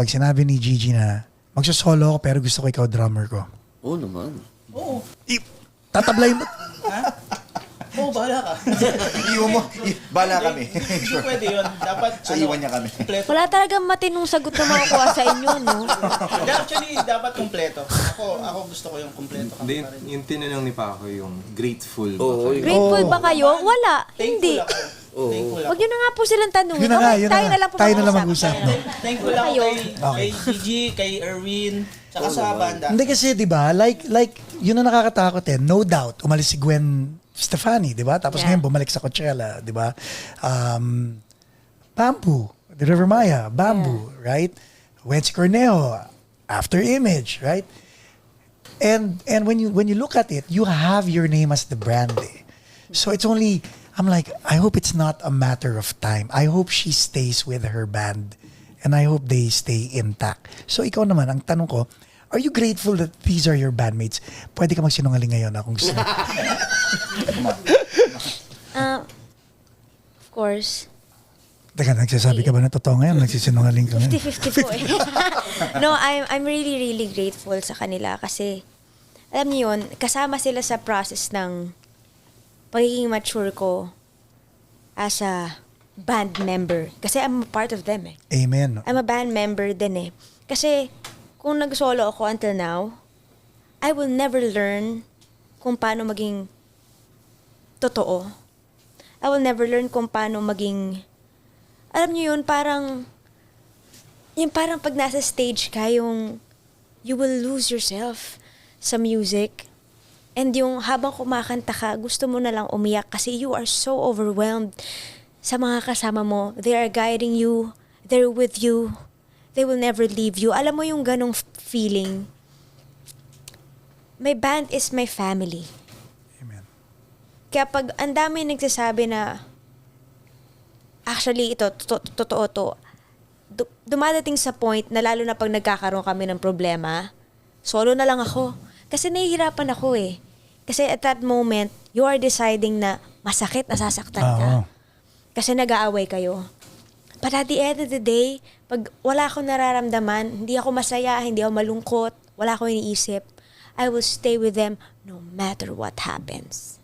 Pag sinabi ni Gigi na magsosolo ako pero gusto ko ikaw drummer ko. Oo naman. Oo. Tatablay mo. Oo, bahala ka. Iwan mo. Bala kami. Hindi pwede yun. Dapat, So, iwan niya kami. kompleto. Wala talagang matinong sagot na makukuha sa inyo, no? Actually, dapat kompleto. Ako gusto ko yung kompleto. Hindi, yung tinanong ni Paco yung grateful ba Oo, kayo? Grateful ba kayo? Wala. Hindi. Thankful ako. Thankful ako. Huwag nyo na nga po silang tanungin. Yun na nga, Okay, yun na tayo nga. na lang po Tayo na lang mag-usap, no? Thankful ako Kayo. kay Gigi, kay Erwin, tsaka sa banda. Hindi kasi, di ba, like, yun ang nakakatakot eh. No doubt, umalis si Gwen Stefani, di ba? Tapos Yeah. ngayon, bumalik sa Coachella, di ba? Bamboo, the River Maya, Bamboo, right? Wency Cornejo, After Image, right? And when you look at it, you have your name as the brand eh. So it's only, I'm like, I hope it's not a matter of time. I hope she stays with her band and I hope they stay intact. So ikaw naman, ang tanong ko, are you grateful that these are your bandmates? Pwede ka magsinungaling ngayon kung gusto. Of course. Teka, nagsasabi ka ba na totoo ngayon? Nagsisinungaling ka ngayon? 50-50 po eh. No, I'm really, really grateful sa kanila kasi, alam niyo yun, kasama sila sa process ng pagiging mature ko as a band member. Kasi I'm a part of them eh. Amen. I'm a band member din eh. Kasi, kung nag-solo ako until now, I will never learn kung paano maging totoo. I will never learn kung paano maging, alam niyo yun, parang pag nasa stage ka, yung you will lose yourself sa music. And yung habang kumakanta ka, gusto mo na lang umiyak kasi you are so overwhelmed sa mga kasama mo. They are guiding you. They're with you. They will never leave you. Alam mo yung ganong feeling. My band is my family. Amen. Kaya pag ang dami nagsasabi na actually ito, totoo to, dumadating sa point na lalo na pag nagkakaroon kami ng problema, solo na lang ako. Kasi nahihirapan ako eh. Kasi at that moment, you are deciding na masakit, nasasaktan ka. Oo. Kasi nag-aaway kayo. But at the end of the day, pag wala akong nararamdaman, hindi ako masaya, hindi ako malungkot, wala akong iniisip, I will stay with them no matter what happens.